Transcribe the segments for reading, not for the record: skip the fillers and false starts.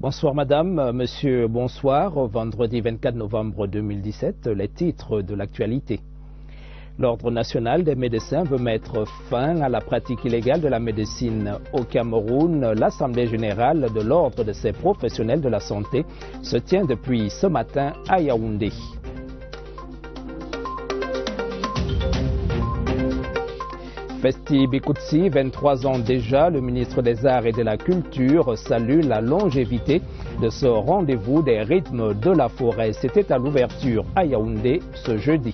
Bonsoir madame, monsieur, bonsoir. Vendredi 24 novembre 2017, les titres de l'actualité. L'Ordre national des médecins veut mettre fin à la pratique illégale de la médecine au Cameroun. L'Assemblée générale de l'Ordre de ces professionnels de la santé se tient depuis ce matin à Yaoundé. Festi Bikoutsi, 23 ans déjà, le ministre des Arts et de la Culture salue la longévité de ce rendez-vous des rythmes de la forêt. C'était à l'ouverture à Yaoundé ce jeudi.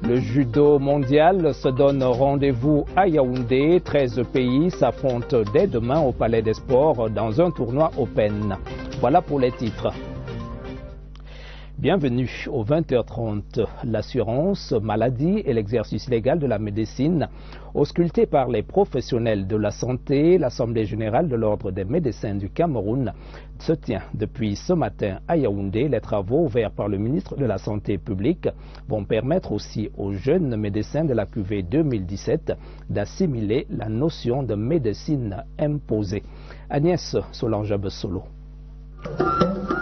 Le judo mondial se donne rendez-vous à Yaoundé. 13 pays s'affrontent dès demain au Palais des Sports dans un tournoi Open. Voilà pour les titres. Bienvenue au 20h30. L'assurance maladie et l'exercice légal de la médecine, ausculté par les professionnels de la santé, l'Assemblée générale de l'Ordre des médecins du Cameroun se tient depuis ce matin à Yaoundé. Les travaux ouverts par le ministre de la Santé publique vont permettre aussi aux jeunes médecins de la QV 2017 d'assimiler la notion de médecine imposée. Agnès Solange-Bessolo.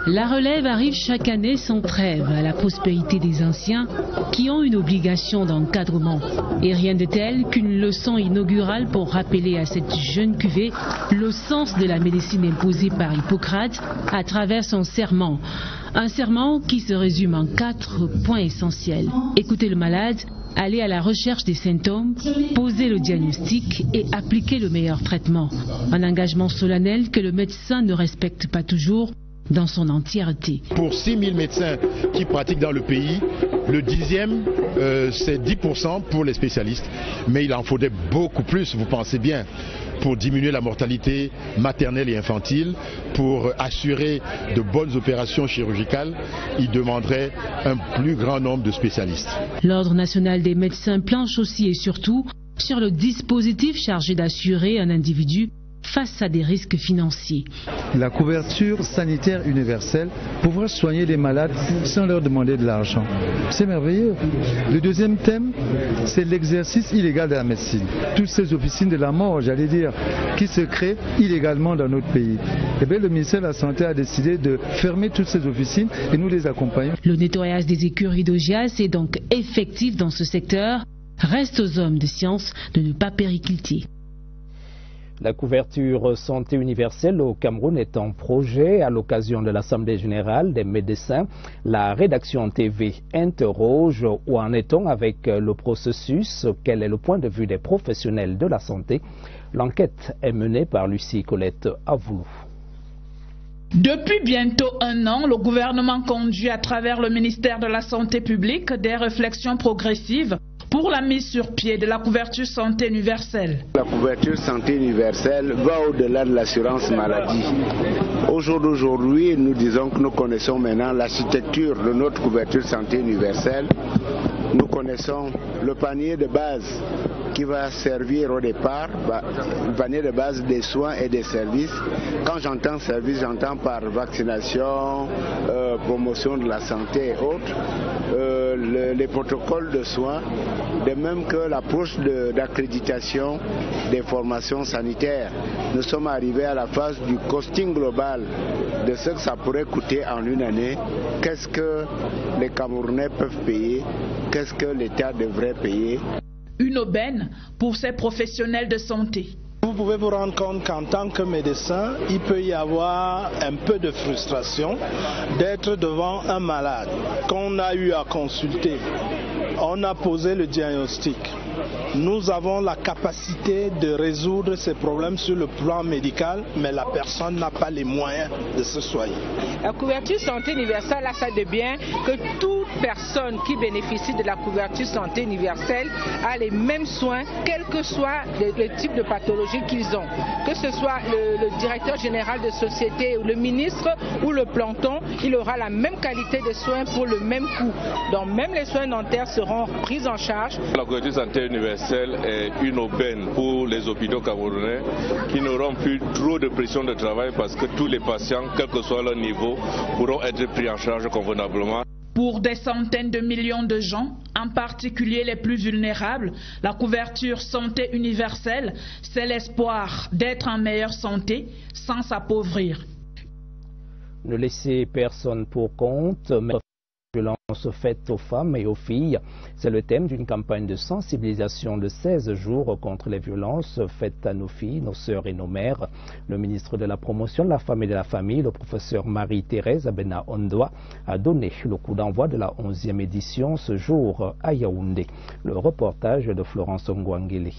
La relève arrive chaque année sans trêve à la prospérité des anciens qui ont une obligation d'encadrement. Et rien de tel qu'une leçon inaugurale pour rappeler à cette jeune cuvée le sens de la médecine imposée par Hippocrate à travers son serment. Un serment qui se résume en 4 points essentiels. Écouter le malade, aller à la recherche des symptômes, poser le diagnostic et appliquer le meilleur traitement. Un engagement solennel que le médecin ne respecte pas toujours dans son entièreté. Pour 6 000 médecins qui pratiquent dans le pays, le 10e, c'est 10% pour les spécialistes. Mais il en faudrait beaucoup plus, vous pensez bien, pour diminuer la mortalité maternelle et infantile, pour assurer de bonnes opérations chirurgicales. Il demanderait un plus grand nombre de spécialistes. L'Ordre national des médecins planche aussi et surtout sur le dispositif chargé d'assurer un individu face à des risques financiers. La couverture sanitaire universelle, pouvoir soigner les malades sans leur demander de l'argent. C'est merveilleux. Le deuxième thème, c'est l'exercice illégal de la médecine. Toutes ces officines de la mort, j'allais dire, qui se créent illégalement dans notre pays. Eh bien, le ministère de la Santé a décidé de fermer toutes ces officines et nous les accompagnons. Le nettoyage des écuries d'Ogias est donc effectif dans ce secteur. Reste aux hommes de science de ne pas péricliter. La couverture santé universelle au Cameroun est en projet à l'occasion de l'Assemblée générale des médecins. La rédaction TV interroge où en est-on avec le processus, quel est le point de vue des professionnels de la santé. L'enquête est menée par Lucie Colette Avoulou. Depuis bientôt 1 an, le gouvernement conduit à travers le ministère de la Santé publique des réflexions progressives pour la mise sur pied de la couverture santé universelle. La couverture santé universelle va au-delà de l'assurance maladie. Au jour d'aujourd'hui, nous disons que nous connaissons maintenant l'architecture de notre couverture santé universelle. Nous connaissons le panier de base qui va servir au départ, le panier de base des soins et des services. Quand j'entends service, j'entends par vaccination, promotion de la santé et autres, les protocoles de soins, de même que l'approche d'accréditation des formations sanitaires. Nous sommes arrivés à la phase du costing global de ce que ça pourrait coûter en une année. Qu'est-ce que les Camerounais peuvent payer? Qu'est-ce que l'État devrait payer? Une aubaine pour ces professionnels de santé. Vous pouvez vous rendre compte qu'en tant que médecin, il peut y avoir un peu de frustration d'être devant un malade qu'on a eu à consulter. On a posé le diagnostic. Nous avons la capacité de résoudre ces problèmes sur le plan médical, mais la personne n'a pas les moyens de se soigner. La couverture santé universelle a ça de bien que toute personne qui bénéficie de la couverture santé universelle a les mêmes soins, quel que soit le type de pathologie qu'ils ont. Que ce soit le directeur général de société, ou le ministre ou le planton, il aura la même qualité de soins pour le même coût. Donc même les soins dentaires seront pris en charge. La couverture santé universelle est une aubaine pour les hôpitaux camerounais qui n'auront plus trop de pression de travail parce que tous les patients, quel que soit leur niveau, pourront être pris en charge convenablement. Pour des centaines de millions de gens, en particulier les plus vulnérables, la couverture santé universelle, c'est l'espoir d'être en meilleure santé sans s'appauvrir. Ne laissez personne pour compte, mais violences faites aux femmes et aux filles. C'est le thème d'une campagne de sensibilisation de 16 jours contre les violences faites à nos filles, nos sœurs et nos mères. Le ministre de la Promotion de la Femme et de la Famille, le professeur Marie-Thérèse Abena Ondoa, a donné le coup d'envoi de la 11e édition ce jour à Yaoundé. Le reportage de Florence Ngwangele.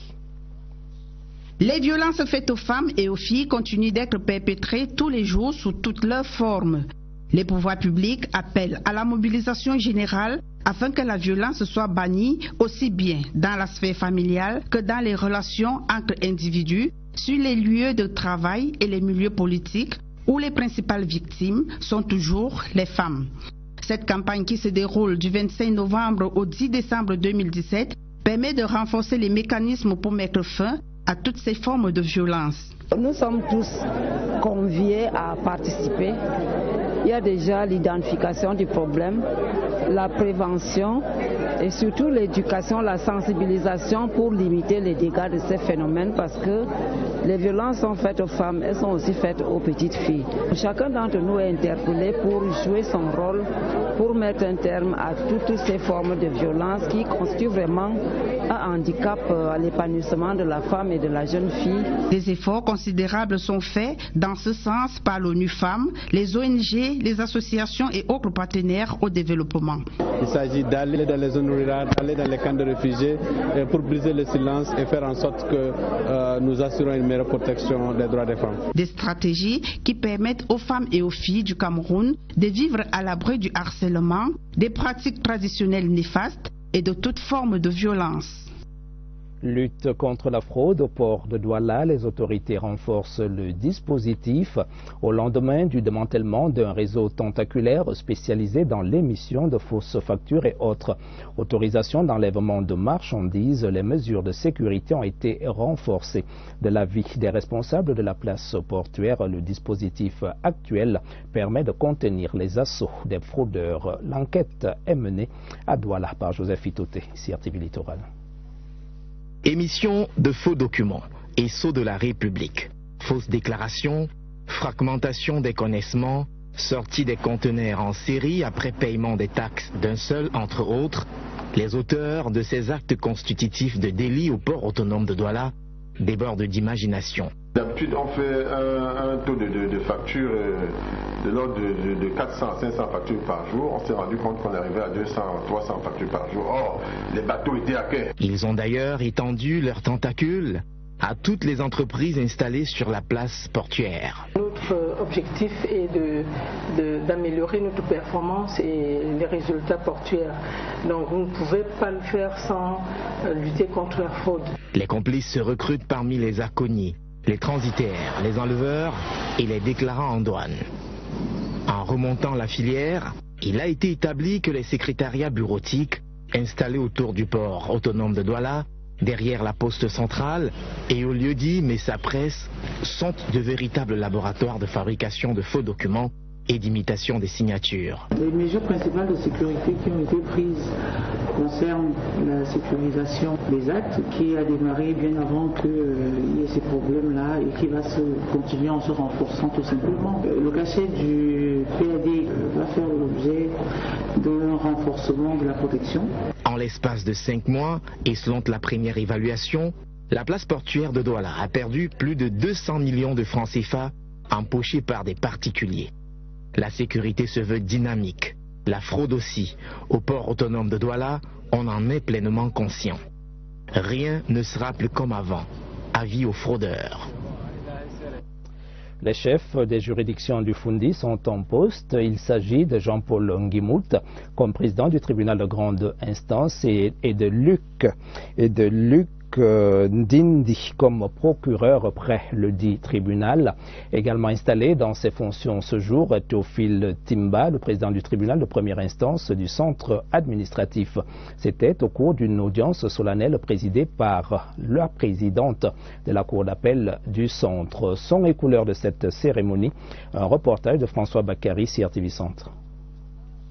Les violences faites aux femmes et aux filles continuent d'être perpétrées tous les jours sous toutes leurs formes. Les pouvoirs publics appellent à la mobilisation générale afin que la violence soit bannie aussi bien dans la sphère familiale que dans les relations entre individus, sur les lieux de travail et les milieux politiques où les principales victimes sont toujours les femmes. Cette campagne qui se déroule du 25 novembre au 10 décembre 2017 permet de renforcer les mécanismes pour mettre fin à toutes ces formes de violence. Nous sommes tous conviés à participer. Il y a déjà l'identification du problème, la prévention et surtout l'éducation, la sensibilisation pour limiter les dégâts de ces phénomènes parce que les violences sont faites aux femmes, elles sont aussi faites aux petites filles. Chacun d'entre nous est interpellé pour jouer son rôle, pour mettre un terme à toutes ces formes de violence qui constituent vraiment un handicap à l'épanouissement de la femme et de la jeune fille. Des efforts considérables sont faits dans ce sens par l'ONU Femmes, les ONG, les associations et autres partenaires au développement. Il s'agit d'aller dans les zones rurales, d'aller dans les camps de réfugiés pour briser le silence et faire en sorte que nous assurons une meilleure protection des droits des femmes. Des stratégies qui permettent aux femmes et aux filles du Cameroun de vivre à l'abri du harcèlement, des pratiques traditionnelles néfastes et de toute forme de violence. Lutte contre la fraude au port de Douala, les autorités renforcent le dispositif au lendemain du démantèlement d'un réseau tentaculaire spécialisé dans l'émission de fausses factures et autres autorisations d'enlèvement de marchandises. Les mesures de sécurité ont été renforcées. De l'avis des responsables de la place portuaire, le dispositif actuel permet de contenir les assauts des fraudeurs. L'enquête est menée à Douala par Joseph Itoté, CRTV Littoral. Émission de faux documents et sceaux de la République, fausses déclarations, fragmentation des connaissements, sortie des conteneurs en série après paiement des taxes d'un seul entre autres, les auteurs de ces actes constitutifs de délit au port autonome de Douala débordent d'imagination. D'habitude, on fait un taux de facture de l'ordre de 400 à 500 factures par jour. On s'est rendu compte qu'on arrivait à 200 à 300 factures par jour. Or, les bateaux étaient à quai. Ils ont d'ailleurs étendu leurs tentacules à toutes les entreprises installées sur la place portuaire. Notre objectif est d'améliorer notre performance et les résultats portuaires. Donc vous ne pouvez pas le faire sans lutter contre la fraude. Les complices se recrutent parmi les aconis, les transitaires, les enleveurs et les déclarants en douane. En remontant la filière, il a été établi que les secrétariats bureautiques installés autour du port autonome de Douala, derrière la poste centrale et au lieu-dit Messa Presse, sont de véritables laboratoires de fabrication de faux documents et d'imitation des signatures. Les mesures principales de sécurité qui ont été prises concernent la sécurisation des actes qui a démarré bien avant qu'il y ait ces problèmes-là et qui va se continuer en se renforçant tout simplement. Le cachet du PAD va faire l'objet d'un renforcement de la protection. En l'espace de 5 mois, et selon la première évaluation, la place portuaire de Douala a perdu plus de 200 millions de francs CFA empochés par des particuliers. La sécurité se veut dynamique, la fraude aussi. Au port autonome de Douala, on en est pleinement conscient. Rien ne sera plus comme avant. Avis aux fraudeurs. Les chefs des juridictions du Fundi sont en poste. Il s'agit de Jean-Paul Ngimout comme président du tribunal de grande instance et de Luc Ndindi comme procureur près le dit tribunal. Également installé dans ses fonctions ce jour, Théophile Timba, le président du tribunal de première instance du centre administratif. C'était au cours d'une audience solennelle présidée par la présidente de la cour d'appel du centre. Son et couleur de cette cérémonie, un reportage de François Bakary, CRTV Centre.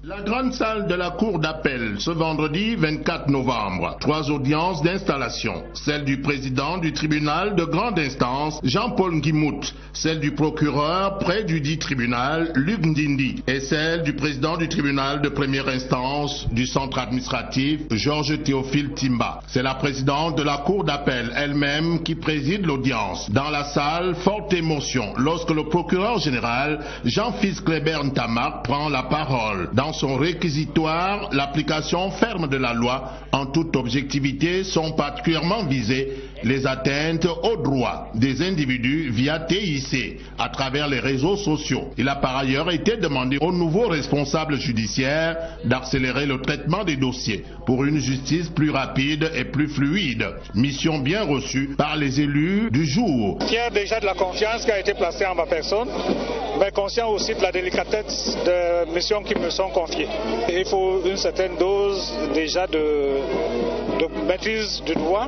La grande salle de la cour d'appel, ce vendredi 24 novembre. 3 audiences d'installation. Celle du président du tribunal de grande instance, Jean-Paul Ngimout. Celle du procureur près du dit tribunal, Luc Ndindi. Et celle du président du tribunal de première instance du centre administratif, Georges Théophile Timba. C'est la présidente de la cour d'appel elle-même qui préside l'audience. Dans la salle, forte émotion lorsque le procureur général, Jean-Fils Kléber Ntamak, prend la parole. Dans son réquisitoire, l'application ferme de la loi en toute objectivité sont particulièrement visées les atteintes aux droits des individus via TIC à travers les réseaux sociaux. Il a par ailleurs été demandé aux nouveaux responsables judiciaires d'accélérer le traitement des dossiers pour une justice plus rapide et plus fluide. Mission bien reçue par les élus du jour. Fier déjà de la confiance qui a été placée en ma personne, mais conscient aussi de la délicatesse des missions qui me sont confiées. Il faut une certaine dose déjà de maîtrise du droit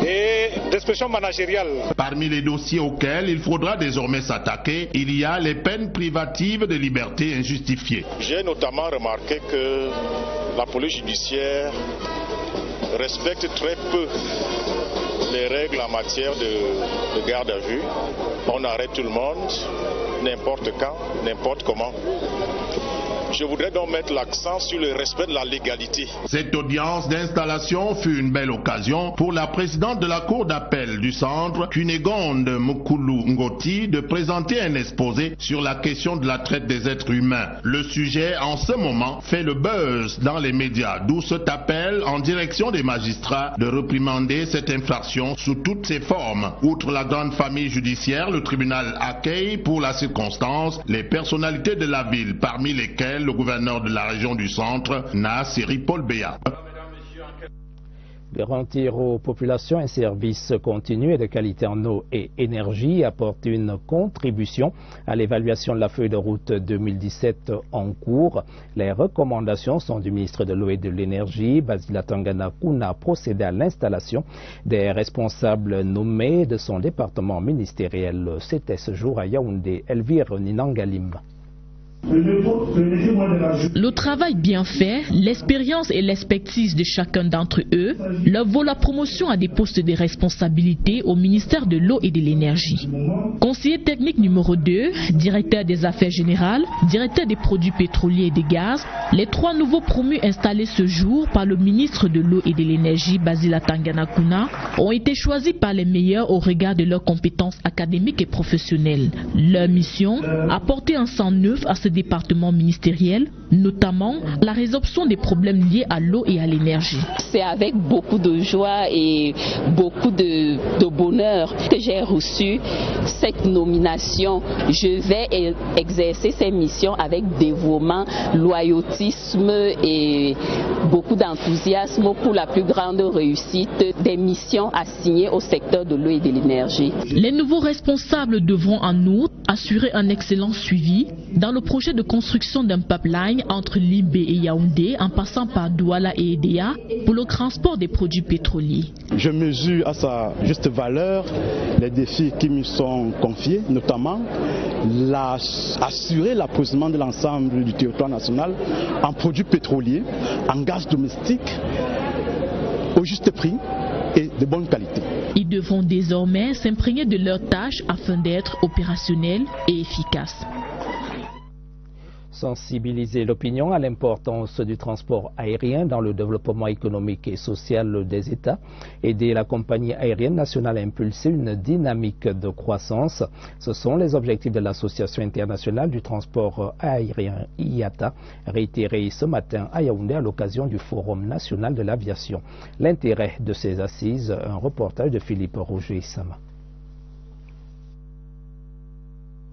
et d'expression managériale. Parmi les dossiers auxquels il faudra désormais s'attaquer, il y a les peines privatives de liberté injustifiées. J'ai notamment remarqué que la police judiciaire respecte très peu les règles en matière de garde à vue. On arrête tout le monde, n'importe quand, n'importe comment. Je voudrais donc mettre l'accent sur le respect de la légalité. Cette audience d'installation fut une belle occasion pour la présidente de la cour d'appel du centre, Cunégonde Mokulu Ngoti, de présenter un exposé sur la question de la traite des êtres humains. Le sujet, en ce moment, fait le buzz dans les médias, d'où cet appel en direction des magistrats de réprimander cette infraction sous toutes ses formes. Outre la grande famille judiciaire, le tribunal accueille pour la circonstance les personnalités de la ville, parmi lesquelles le gouverneur de la région du centre, Nasseri Paul Béa. Garantir aux populations un service continu et de qualité en eau et énergie apporte une contribution à l'évaluation de la feuille de route 2017 en cours. Les recommandations sont du ministre de l'eau et de l'énergie, Basila Tangana Kuna, procédé à l'installation des responsables nommés de son département ministériel. C'était ce jour à Yaoundé, Elvire Ninangalim. Le travail bien fait, l'expérience et l'expertise de chacun d'entre eux leur vaut la promotion à des postes de responsabilité au ministère de l'eau et de l'énergie. Conseiller technique numéro 2, directeur des affaires générales, directeur des produits pétroliers et de gaz, les 3 nouveaux promus installés ce jour par le ministre de l'eau et de l'énergie, Basila Tangana Kuna, ont été choisis par les meilleurs au regard de leurs compétences académiques et professionnelles. Leur mission, apporter un sang neuf à ce département ministériel, notamment la résolution des problèmes liés à l'eau et à l'énergie. C'est avec beaucoup de joie et beaucoup de bonheur que j'ai reçu cette nomination. Je vais exercer ces missions avec dévouement, loyautisme et beaucoup d'enthousiasme pour la plus grande réussite des missions assignées au secteur de l'eau et de l'énergie. Les nouveaux responsables devront en outre assurer un excellent suivi dans le projet de construction d'un pipeline entre Limbe et Yaoundé en passant par Douala et Edea pour le transport des produits pétroliers. Je mesure à sa juste valeur les défis qui me sont confiés, notamment assurer l'approvisionnement de l'ensemble du territoire national en produits pétroliers, en gaz domestique, au juste prix et de bonne qualité. Ils devront désormais s'imprégner de leurs tâches afin d'être opérationnels et efficaces. Sensibiliser l'opinion à l'importance du transport aérien dans le développement économique et social des États, aider la compagnie aérienne nationale à impulser une dynamique de croissance. Ce sont les objectifs de l'Association internationale du transport aérien IATA, réitérés ce matin à Yaoundé à l'occasion du Forum national de l'aviation. L'intérêt de ces assises, un reportage de Philippe Roger-Issama.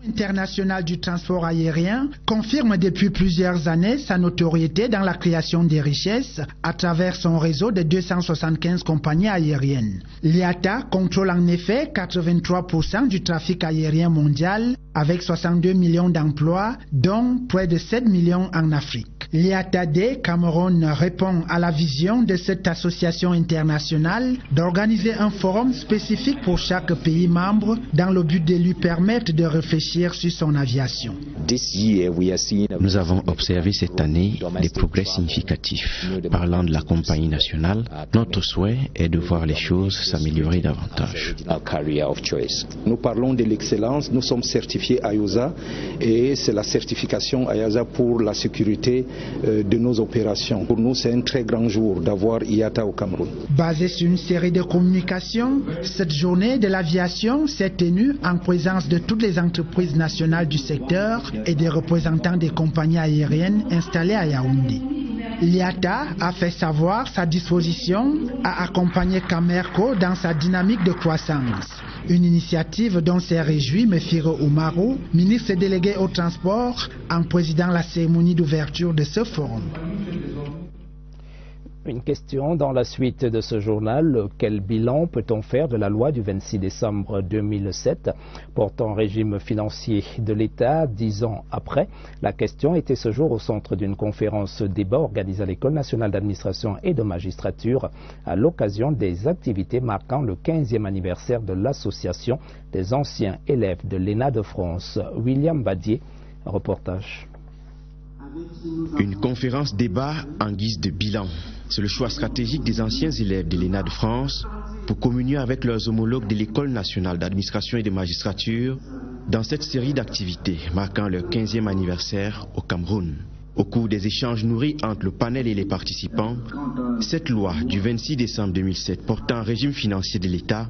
International du transport aérien confirme depuis plusieurs années sa notoriété dans la création des richesses à travers son réseau de 275 compagnies aériennes. L'IATA contrôle en effet 83% du trafic aérien mondial avec 62 millions d'emplois, dont près de 7 millions en Afrique. L'IATAD Cameroun répond à la vision de cette association internationale d'organiser un forum spécifique pour chaque pays membre dans le but de lui permettre de réfléchir sur son aviation. Nous avons observé cette année des progrès significatifs. Parlant de la compagnie nationale, notre souhait est de voir les choses s'améliorer davantage. Nous parlons de l'excellence, nous sommes certifiés IOSA et c'est la certification IOSA pour la sécurité de nos opérations. Pour nous, c'est un très grand jour d'avoir IATA au Cameroun. Basée sur une série de communications, cette journée de l'aviation s'est tenue en présence de toutes les entreprises nationales du secteur et des représentants des compagnies aériennes installées à Yaoundé. L'IATA a fait savoir sa disposition à accompagner Camerco dans sa dynamique de croissance. Une initiative dont s'est réjoui Mefiro Oumarou, ministre délégué au transport, en présidant la cérémonie d'ouverture de ce forum. Une question dans la suite de ce journal. Quel bilan peut-on faire de la loi du 26 décembre 2007 portant régime financier de l'État 10 ans après? La question était ce jour au centre d'une conférence débat organisée à l'École nationale d'administration et de magistrature à l'occasion des activités marquant le 15e anniversaire de l'association des anciens élèves de l'ENA de France. William Badier, reportage. Une conférence débat en guise de bilan. C'est le choix stratégique des anciens élèves de l'ENA de France pour communier avec leurs homologues de l'École nationale d'administration et de magistrature dans cette série d'activités marquant leur 15e anniversaire au Cameroun. Au cours des échanges nourris entre le panel et les participants, cette loi du 26 décembre 2007 portant régime financier de l'État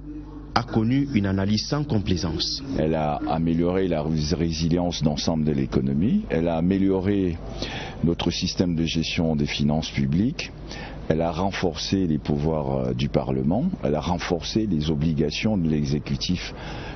a connu une analyse sans complaisance. Elle a amélioré la résilience d'ensemble de l'économie, elle a amélioré notre système de gestion des finances publiques, elle a renforcé les pouvoirs du Parlement, elle a renforcé les obligations de l'exécutif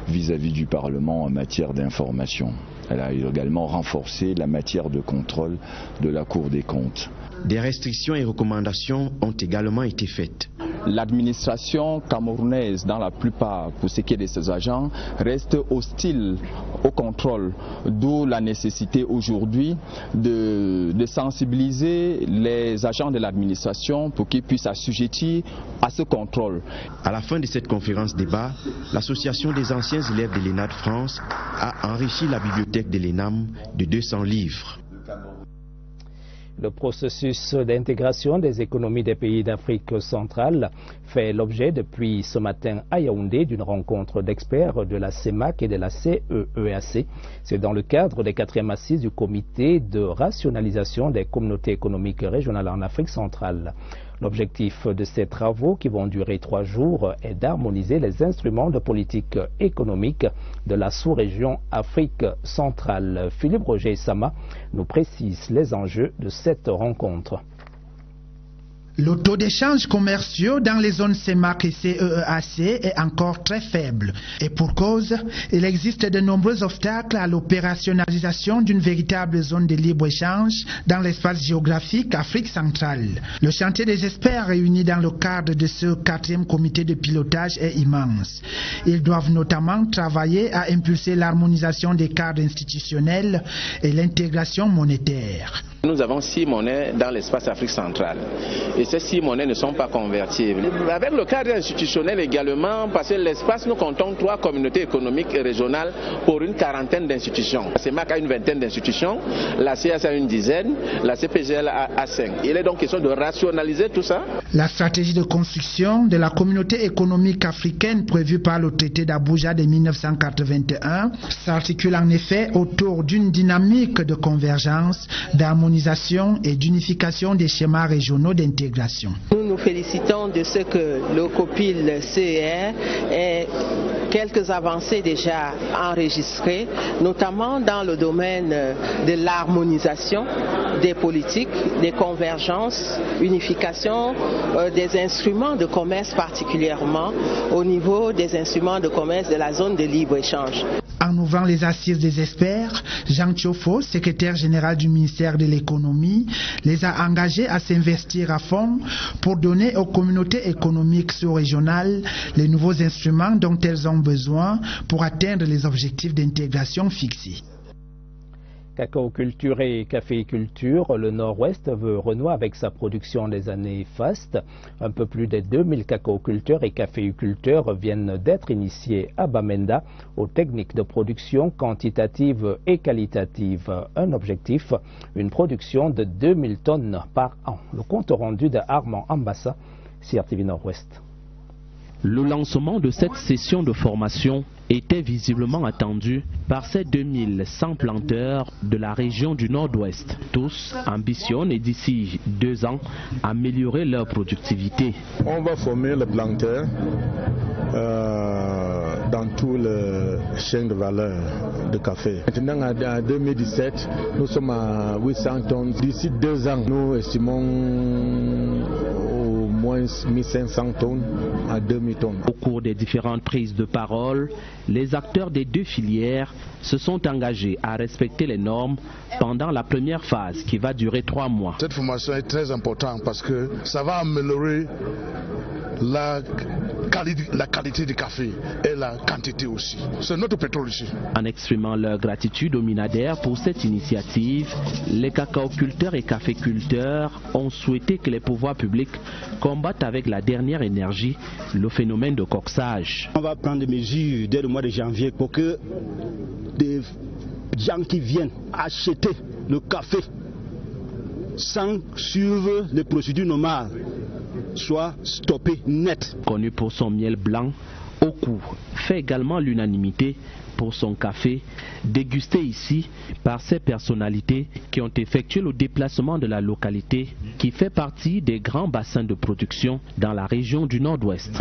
vis-à-vis du Parlement en matière d'information. Elle a également renforcé la matière de contrôle de la Cour des comptes. Des restrictions et recommandations ont également été faites. L'administration camerounaise, dans la plupart, pour ce qui est de ses agents, reste hostile au contrôle, d'où la nécessité aujourd'hui de sensibiliser les agents de l'administration pour qu'ils puissent assujettir à ce contrôle. À la fin de cette conférence débat, l'association des anciens élèves de l'ENA de France a enrichi la bibliothèque de l'ENAM de 200 livres. Le processus d'intégration des économies des pays d'Afrique centrale fait l'objet depuis ce matin à Yaoundé d'une rencontre d'experts de la CEMAC et de la CEEAC. C'est dans le cadre des 4e assises du comité de rationalisation des communautés économiques régionales en Afrique centrale. L'objectif de ces travaux, qui vont durer 3 jours, est d'harmoniser les instruments de politique économique de la sous-région Afrique centrale. Philippe Roger Sama nous précise les enjeux de cette rencontre. Le taux d'échanges commerciaux dans les zones CEMAC et CEEAC est encore très faible. Et pour cause, il existe de nombreux obstacles à l'opérationnalisation d'une véritable zone de libre-échange dans l'espace géographique Afrique centrale. Le chantier des experts réunis dans le cadre de ce 4e comité de pilotage est immense. Ils doivent notamment travailler à impulser l'harmonisation des cadres institutionnels et l'intégration monétaire. Nous avons 6 monnaies dans l'espace Afrique centrale et ces 6 monnaies ne sont pas convertibles. Avec le cadre institutionnel également, parce que l'espace, nous comptons 3 communautés économiques et régionales pour une 40aine d'institutions. La CEMAC a une 20aine d'institutions, la CEEAC a une 10aine, la CPGL a 5. Il est donc question de rationaliser tout ça. La stratégie de construction de la communauté économique africaine prévue par le traité d'Abuja de 1981 s'articule en effet autour d'une dynamique de convergence, d'harmonisation et d'unification des schémas régionaux d'intégration. Nous nous félicitons de ce que le COPIL CER ait quelques avancées déjà enregistrées, notamment dans le domaine de l'harmonisation des politiques, des convergences, unification des instruments de commerce, particulièrement au niveau des instruments de commerce de la zone de libre-échange. En ouvrant les assises des experts, Jean Thiofo, secrétaire général du ministère de l'économie, les a engagés à s'investir à fond pour donner aux communautés économiques sous-régionales les nouveaux instruments dont elles ont besoin pour atteindre les objectifs d'intégration fixés. Cacao-culture et caféiculture, le Nord-Ouest veut renouer avec sa production des années fastes. Un peu plus de 2000 cacao-culteurs et caféiculteurs viennent d'être initiés à Bamenda aux techniques de production quantitative et qualitative. Un objectif, une production de 2000 tonnes par an. Le compte rendu de Armand Ambassa, CRTV Nord-Ouest. Le lancement de cette session de formation était visiblement attendu par ces 2100 planteurs de la région du Nord-Ouest. Tous ambitionnent et d'ici 2 ans améliorer leur productivité. On va former les planteurs dans tout le chaîne de valeur de café. Maintenant, en 2017, nous sommes à 800 tonnes. D'ici 2 ans, nous estimons au moins 1500 tonnes à 2000 tonnes. Au cours des différentes prises de parole, les acteurs des 2 filières se sont engagés à respecter les normes pendant la première phase qui va durer 3 mois. Cette formation est très importante parce que ça va améliorer la qualité du café et la quantité aussi. C'est notre pétrole ici. En exprimant leur gratitude au Minader pour cette initiative, les cacaoculteurs et caféculteurs ont souhaité que les pouvoirs publics combattent avec la dernière énergie le phénomène de coxage. On va prendre des mesures dès le mois de janvier pour que des gens qui viennent acheter le café sans suivre les procédures normales soit stoppé net. Connu pour son miel blanc, Oku fait également l'unanimité pour son café, dégusté ici par ces personnalités qui ont effectué le déplacement de la localité qui fait partie des grands bassins de production dans la région du Nord-Ouest.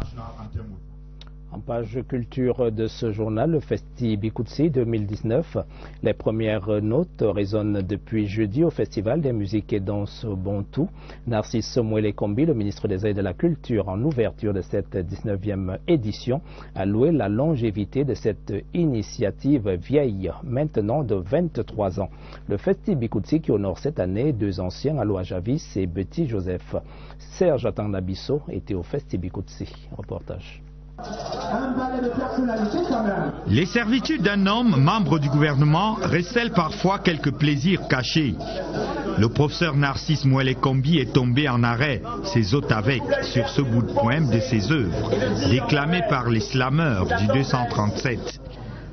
En page culture de ce journal, le Festi Bikutsi 2019. Les premières notes résonnent depuis jeudi au Festival des musiques et danses Bontou. Narcisse Mwele Kombi, le ministre des Arts et de la Culture, en ouverture de cette 19e édition, a loué la longévité de cette initiative vieille, maintenant de 23 ans. Le Festi Bikutsi qui honore cette année 2 anciens, Aloha Javis et Betty Joseph. Serge Atandabiso était au Festi Bikutsi. Reportage. Les servitudes d'un homme, membre du gouvernement, recèlent parfois quelques plaisirs cachés. Le professeur Narcisse Mwele Kombi est tombé en arrêt, ses hôtes avec, sur ce bout de poème de ses œuvres, déclamé par les slameurs du 237.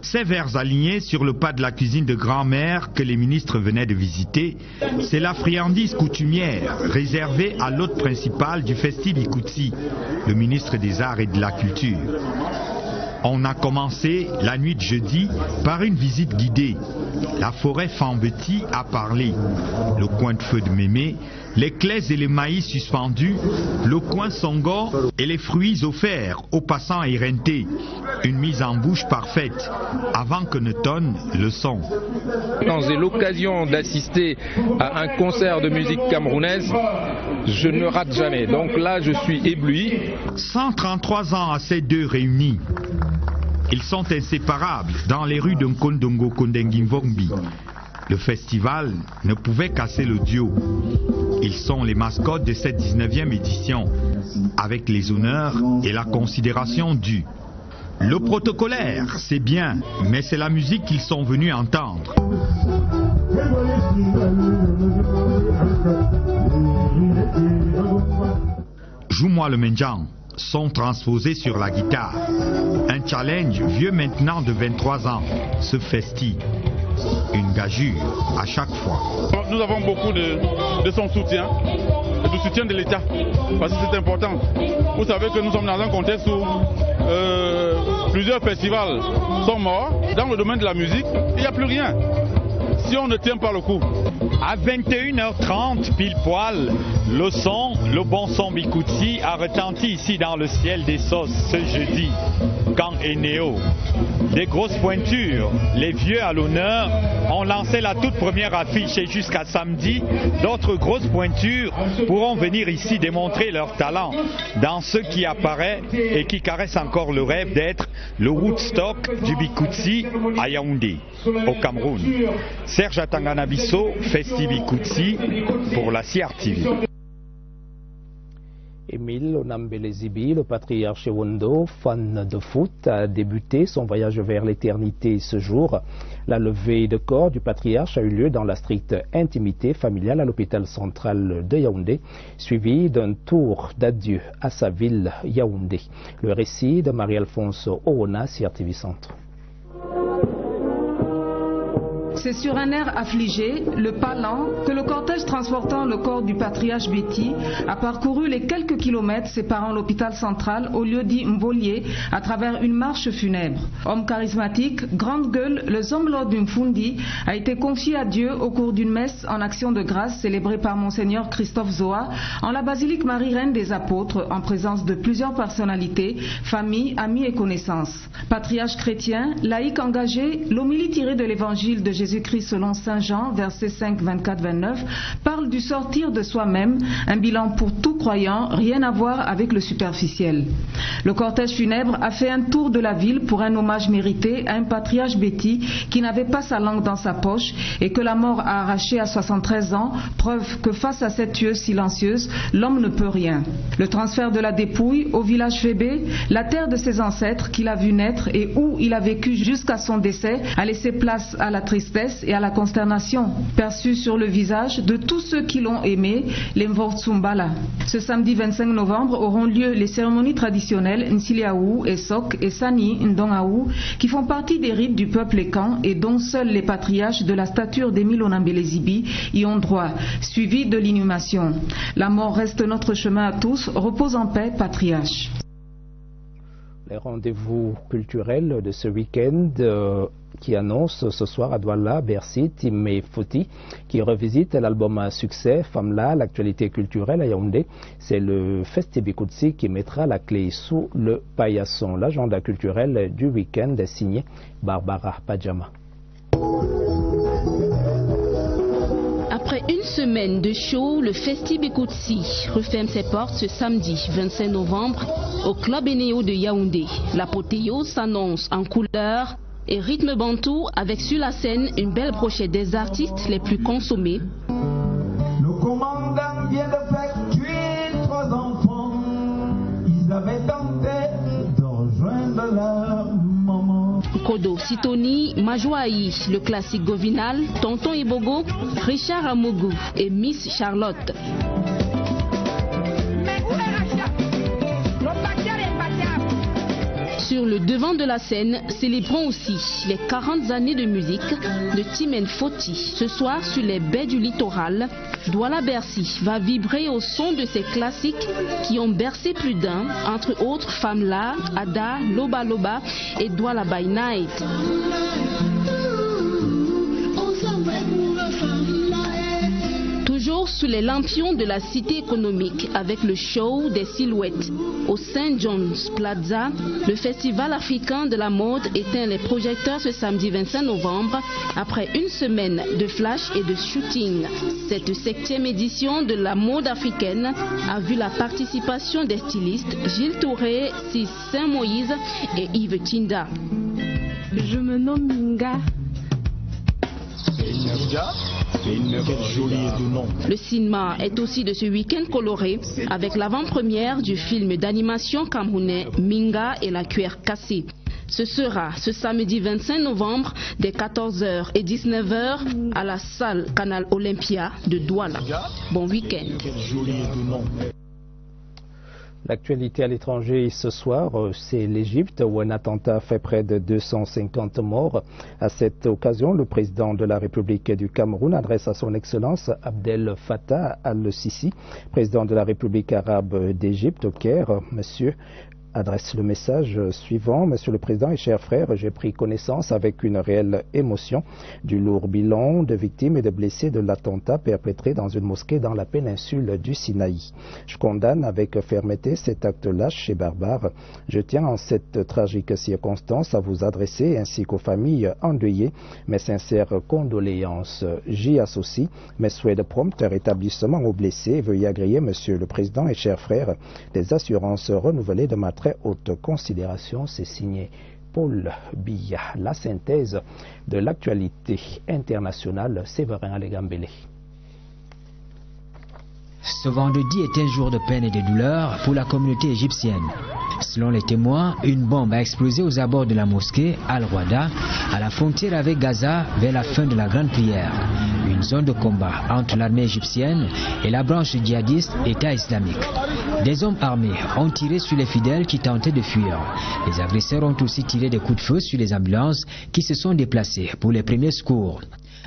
Ces vers alignés sur le pas de la cuisine de grand-mère que les ministres venaient de visiter, c'est la friandise coutumière réservée à l'hôte principal du Festi Bikutsi, le ministre des Arts et de la Culture. On a commencé la nuit de jeudi par une visite guidée. La forêt Fambeti a parlé, le coin de feu de Mémé, les claies et les maïs suspendus, le coin Songo et les fruits offerts aux passants éreintés. Une mise en bouche parfaite, avant que ne tonne le son. Quand j'ai l'occasion d'assister à un concert de musique camerounaise, je ne rate jamais. Donc là, je suis ébloui. 133 ans à ces deux réunis. Ils sont inséparables dans les rues de Nkondongo Kondengimvongbi. Le festival ne pouvait casser le duo. Ils sont les mascottes de cette 19e édition, avec les honneurs et la considération due. Le protocolaire, c'est bien, mais c'est la musique qu'ils sont venus entendre. Joue-moi le Menjang, son transposé sur la guitare. Un challenge vieux maintenant de 23 ans, ce festi. Une gageure à chaque fois. Nous avons beaucoup de son soutien, du soutien de l'État, parce que c'est important. Vous savez que nous sommes dans un contexte où plusieurs festivals sont morts. Dans le domaine de la musique, il n'y a plus rien. Si on ne tient pas le coup. À 21h30 pile poil, le son, le bon son Bikutsi a retenti ici dans le ciel des sauces ce jeudi. Quand Eneo, des grosses pointures, les vieux à l'honneur ont lancé la toute première affiche et jusqu'à samedi, d'autres grosses pointures pourront venir ici démontrer leur talent dans ce qui apparaît et qui caresse encore le rêve d'être le Woodstock du Bikutsi à Yaoundé, au Cameroun. Serge Atanganabiso, Festi Bikutsi pour la CRTV. Émile Onambelezibi, le patriarche Yaoundé, fan de foot, a débuté son voyage vers l'éternité ce jour. La levée de corps du patriarche a eu lieu dans la stricte intimité familiale à l'hôpital central de Yaoundé, suivi d'un tour d'adieu à sa ville Yaoundé. Le récit de Marie-Alphonse Oona, CRTV Centre. C'est sur un air affligé, le pas lent, que le cortège transportant le corps du patriarche Betty a parcouru les quelques kilomètres séparant l'hôpital central au lieu dit Mbolié à travers une marche funèbre. Homme charismatique, grande gueule, le Zonglo d'Umfundi a été confié à Dieu au cours d'une messe en action de grâce célébrée par Monseigneur Christophe Zoa en la basilique Marie-Reine des Apôtres en présence de plusieurs personnalités, familles, amis et connaissances. Patriarche chrétien, laïc engagé, l'homélie tirée de l'évangile de Jésus-Christ selon Saint Jean, versets 5, 24, 29, parle du sortir de soi-même, un bilan pour tout croyant, rien à voir avec le superficiel. Le cortège funèbre a fait un tour de la ville pour un hommage mérité à un patriarche Betty qui n'avait pas sa langue dans sa poche et que la mort a arraché à 73 ans, preuve que face à cette tueuse silencieuse, l'homme ne peut rien. Le transfert de la dépouille au village Fébé, la terre de ses ancêtres qu'il a vu naître et où il a vécu jusqu'à son décès, a laissé place à la tristesse et à la consternation perçue sur le visage de tous ceux qui l'ont aimé, les Mvortsumbala. Ce samedi 25 novembre auront lieu les cérémonies traditionnelles Nsiliaou, Esok et Sani Ndongaou qui font partie des rites du peuple Ekan et dont seuls les patriarches de la stature d'Émile Onambelezibi y ont droit, suivi de l'inhumation. La mort reste notre chemin à tous, repose en paix, patriarche. Les rendez-vous culturels de ce week-end qui annoncent ce soir à Douala, Bercy, Timé Foti, qui revisite l'album à succès Famla, l'actualité culturelle à Yaoundé. C'est le Festibikoutsi qui mettra la clé sous le paillasson. L'agenda culturel du week-end est signé Barbara Padjama. Après une semaine de show, le Festibikoutsi referme ses portes ce samedi 25 novembre au Club Eneo de Yaoundé. L'apothéose s'annonce en couleur et rythme bantou avec sur la scène une belle brochette des artistes les plus consommés. Le commandant vient de faire tuer 3 enfants. Ils avaient tenté de rejoindre leur maman. Kodo Sitoni, Majouaï, le classique Govinal, Tonton Ibogo, Richard Amougou et Miss Charlotte. Sur le devant de la scène, célébrons aussi les 40 années de musique de Timen Foti. Ce soir, sur les baies du littoral, Douala Bercy va vibrer au son de ces classiques qui ont bercé plus d'un, entre autres Famla, Ada, Loba Loba et Douala by Night. Toujours sous les lampions de la cité économique avec le show des silhouettes. Au St. John's Plaza, le festival africain de la mode éteint les projecteurs ce samedi 25 novembre après une semaine de flash et de shooting. Cette 7e édition de la mode africaine a vu la participation des stylistes Gilles Touré, Sis Saint-Moïse et Yves Tinda. Je me nomme Minga. Le cinéma est aussi de ce week-end coloré avec l'avant-première du film d'animation camerounais Minga et la cuillère cassée. Ce sera ce samedi 25 novembre dès 14h et 19h à la salle Canal Olympia de Douala. Bon week-end. L'actualité à l'étranger ce soir, c'est l'Égypte où un attentat fait près de 250 morts. À cette occasion, le président de la République du Cameroun adresse à son Excellence Abdel Fattah al-Sisi, président de la République arabe d'Égypte au Caire. Monsieur adresse le message suivant. Monsieur le Président et chers frères, j'ai pris connaissance avec une réelle émotion du lourd bilan de victimes et de blessés de l'attentat perpétré dans une mosquée dans la péninsule du Sinaï. Je condamne avec fermeté cet acte lâche et barbare. Je tiens en cette tragique circonstance à vous adresser ainsi qu'aux familles endeuillées mes sincères condoléances. J'y associe mes souhaits de prompt rétablissement aux blessés. Veuillez agréer, Monsieur le Président et chers frères, des assurances renouvelées de ma très haute considération. C'est signé Paul Biya. La synthèse de l'actualité internationale, Séverin Alégambélé. Ce vendredi est un jour de peine et de douleur pour la communauté égyptienne. Selon les témoins, une bombe a explosé aux abords de la mosquée Al-Rawda, à la frontière avec Gaza, vers la fin de la grande prière. Une zone de combat entre l'armée égyptienne et la branche djihadiste État islamique. Des hommes armés ont tiré sur les fidèles qui tentaient de fuir. Les agresseurs ont aussi tiré des coups de feu sur les ambulances qui se sont déplacées pour les premiers secours.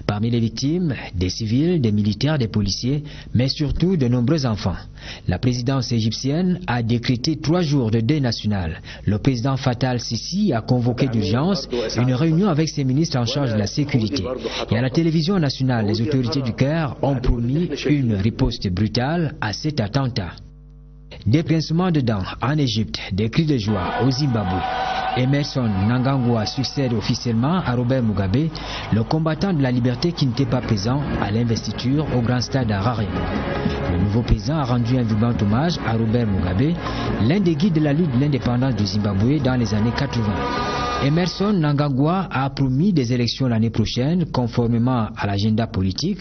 Parmi les victimes, des civils, des militaires, des policiers, mais surtout de nombreux enfants. La présidence égyptienne a décrété 3 jours de deuil national. Le président Fattah al-Sisi a convoqué d'urgence une réunion avec ses ministres en charge de la sécurité. Et à la télévision nationale, les autorités du Caire ont promis une riposte brutale à cet attentat. Des pincements de dents en Égypte, des cris de joie au Zimbabwe. Emerson Mnangagwa succède officiellement à Robert Mugabe, le combattant de la liberté qui n'était pas présent à l'investiture au grand stade à Harare. Le nouveau président a rendu un vibrant hommage à Robert Mugabe, l'un des guides de la lutte de l'indépendance du Zimbabwe dans les années 80. Emerson Mnangagwa a promis des élections l'année prochaine conformément à l'agenda politique.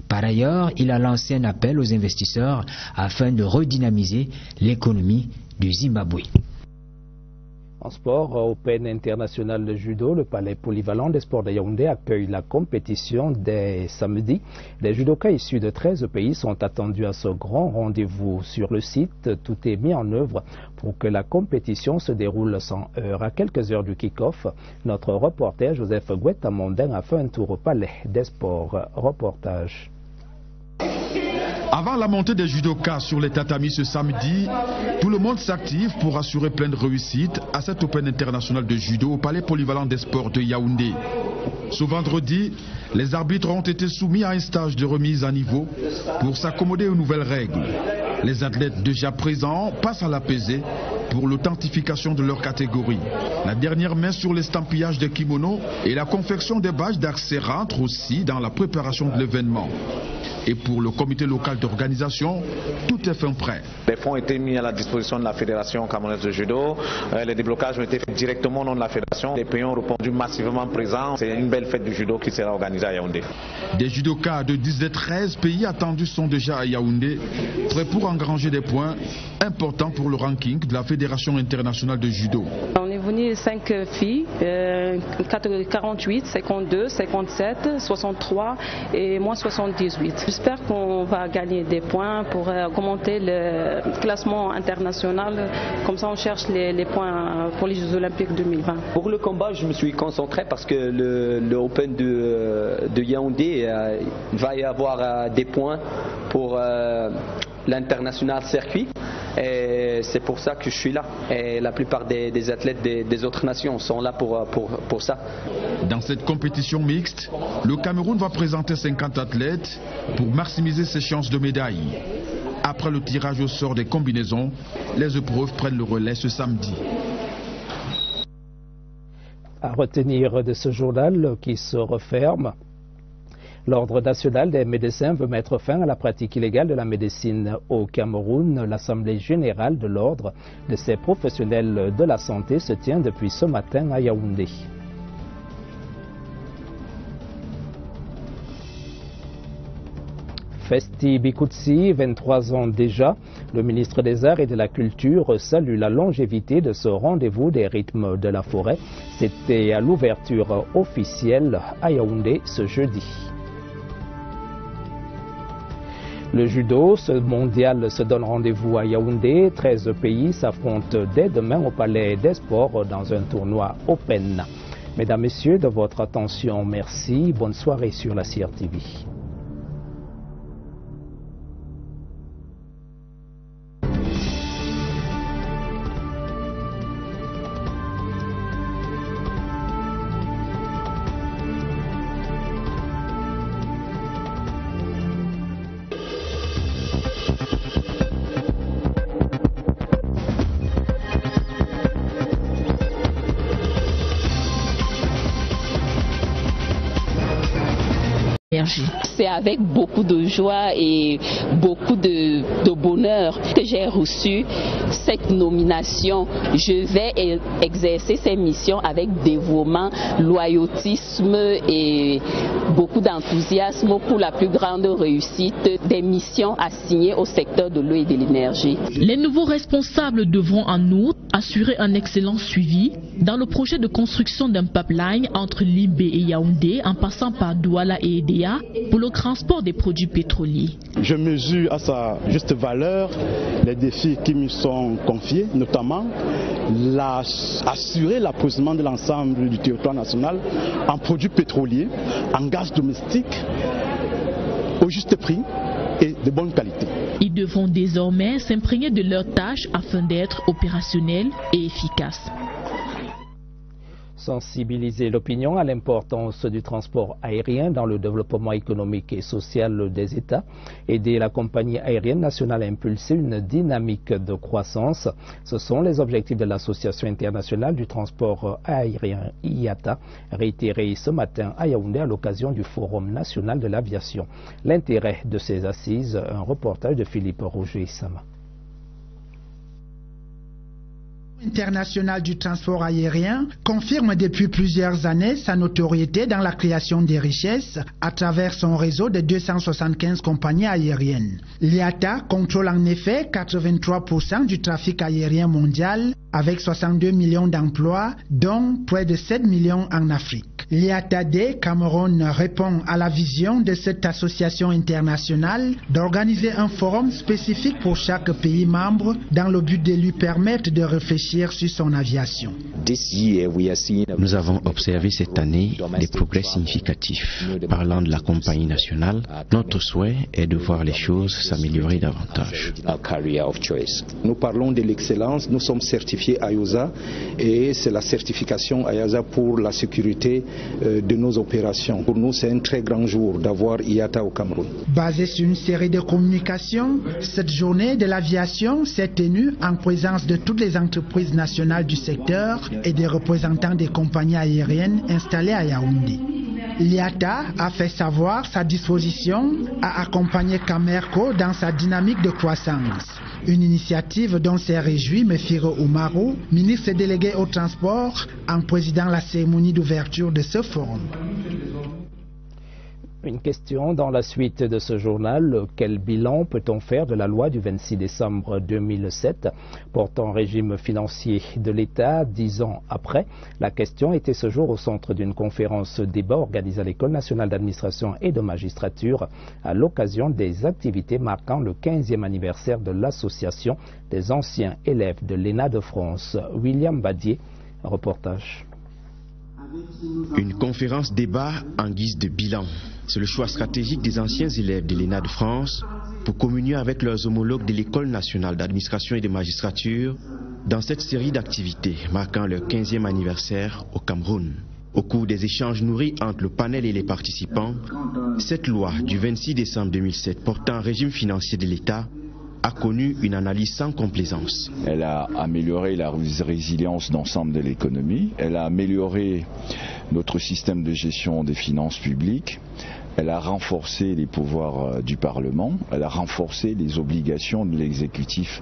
Par ailleurs, il a lancé un appel aux investisseurs afin de redynamiser l'économie du Zimbabwe. En sport, au Open international de judo, le palais polyvalent des sports de Yaoundé accueille la compétition dès samedi. Les judokas issus de 13 pays sont attendus à ce grand rendez-vous. Sur le site, tout est mis en œuvre pour que la compétition se déroule sans heurts. À quelques heures du kick-off, notre reporter Joseph Guetta-Mondin a fait un tour au palais des sports. Reportage. Avant la montée des judokas sur les tatamis ce samedi, tout le monde s'active pour assurer pleine réussite à cet Open international de judo au palais polyvalent des sports de Yaoundé. Ce vendredi, les arbitres ont été soumis à un stage de remise à niveau pour s'accommoder aux nouvelles règles. Les athlètes déjà présents passent à la pesée pour l'authentification de leur catégorie. La dernière main sur l'estampillage des kimonos et la confection des badges d'accès rentrent aussi dans la préparation de l'événement. Et pour le comité local d'organisation, tout est fin prêt. Les fonds ont été mis à la disposition de la Fédération camerounaise de judo. Les déblocages ont été faits directement au nom de la Fédération. Les pays ont répondu massivement présents. C'est une belle fête du judo qui sera organisée à Yaoundé. Des judokas de 10 des 13 pays attendus sont déjà à Yaoundé, prêts pour engranger des points importants pour le ranking de la Fédération internationale de judo. On est venu 5 filles, catégorie 48, 52, 57, 63 et moins 78. J'espère qu'on va gagner des points pour augmenter le classement international. Comme ça, on cherche les points pour les Jeux Olympiques 2020. Pour le combat, je me suis concentré parce que le Open de Yaoundé, il va y avoir des points pour l'international circuit. Et c'est pour ça que je suis là. Et la plupart des athlètes des autres nations sont là pour ça. Dans cette compétition mixte, le Cameroun va présenter 50 athlètes pour maximiser ses chances de médaille. Après le tirage au sort des combinaisons, les épreuves prennent le relais ce samedi. À retenir de ce journal qui se referme, l'Ordre national des médecins veut mettre fin à la pratique illégale de la médecine au Cameroun. L'Assemblée générale de l'Ordre de ces professionnels de la santé se tient depuis ce matin à Yaoundé. Festi Bikoutsi, 23 ans déjà, le ministre des Arts et de la Culture salue la longévité de ce rendez-vous des rythmes de la forêt. C'était à l'ouverture officielle à Yaoundé ce jeudi. Le judo mondial se donne rendez-vous à Yaoundé. 13 pays s'affrontent dès demain au Palais des Sports dans un tournoi Open. Mesdames, Messieurs, de votre attention, merci. Bonne soirée sur la CRTV. C'est avec beaucoup de joie et beaucoup de bonheur que j'ai reçu cette nomination. Je vais exercer ces missions avec dévouement, loyautisme et beaucoup d'enthousiasme pour la plus grande réussite des missions assignées au secteur de l'eau et de l'énergie. Les nouveaux responsables devront en outre assurer un excellent suivi dans le projet de construction d'un pipeline entre Libé et Yaoundé en passant par Douala et Edea pour le transport des produits pétroliers. Je mesure à sa juste valeur les défis qui me sont confiés, notamment assurer l'approvisionnement de l'ensemble du territoire national en produits pétroliers, en gaz domestique, au juste prix et de bonne qualité. Ils devront désormais s'imprégner de leurs tâches afin d'être opérationnels et efficaces. Sensibiliser l'opinion à l'importance du transport aérien dans le développement économique et social des États, aider la compagnie aérienne nationale à impulser une dynamique de croissance. Ce sont les objectifs de l'Association internationale du transport aérien IATA, réitérés ce matin à Yaoundé à l'occasion du Forum national de l'aviation. L'intérêt de ces assises, un reportage de Philippe Roger-Issama. International du transport aérien confirme depuis plusieurs années sa notoriété dans la création des richesses à travers son réseau de 275 compagnies aériennes. L'IATA contrôle en effet 83% du trafic aérien mondial avec 62 millions d'emplois, dont près de 7 millions en Afrique. L'IATA-D Cameroun répond à la vision de cette association internationale d'organiser un forum spécifique pour chaque pays membre dans le but de lui permettre de réfléchir sur son aviation. Nous avons observé cette année des progrès significatifs. Parlant de la compagnie nationale, notre souhait est de voir les choses s'améliorer davantage. Nous parlons de l'excellence, nous sommes certifiés IOSA et c'est la certification IOSA pour la sécurité de nos opérations. Pour nous, c'est un très grand jour d'avoir IATA au Cameroun. Basée sur une série de communications, cette journée de l'aviation s'est tenue en présence de toutes les entreprises nationales du secteur et des représentants des compagnies aériennes installées à Yaoundé. L'IATA a fait savoir sa disposition à accompagner Camerco dans sa dynamique de croissance. Une initiative dont s'est réjoui Mefiro Oumarou, ministre délégué au transport, en présidant la cérémonie d'ouverture de ce forum. Une question dans la suite de ce journal. Quel bilan peut-on faire de la loi du 26 décembre 2007 portant régime financier de l'État 10 ans après? La question était ce jour au centre d'une conférence débat organisée à l'École nationale d'administration et de magistrature à l'occasion des activités marquant le 15e anniversaire de l'association des anciens élèves de l'ENA de France. William Badier, reportage. Une conférence débat en guise de bilan. C'est le choix stratégique des anciens élèves de l'ENA de France pour communier avec leurs homologues de l'École nationale d'administration et de magistrature dans cette série d'activités marquant leur 15e anniversaire au Cameroun. Au cours des échanges nourris entre le panel et les participants, cette loi du 26 décembre 2007 portant un régime financier de l'État a connu une analyse sans complaisance. Elle a amélioré la résilience d'ensemble de l'économie, elle a amélioré notre système de gestion des finances publiques, elle a renforcé les pouvoirs du Parlement, elle a renforcé les obligations de l'exécutif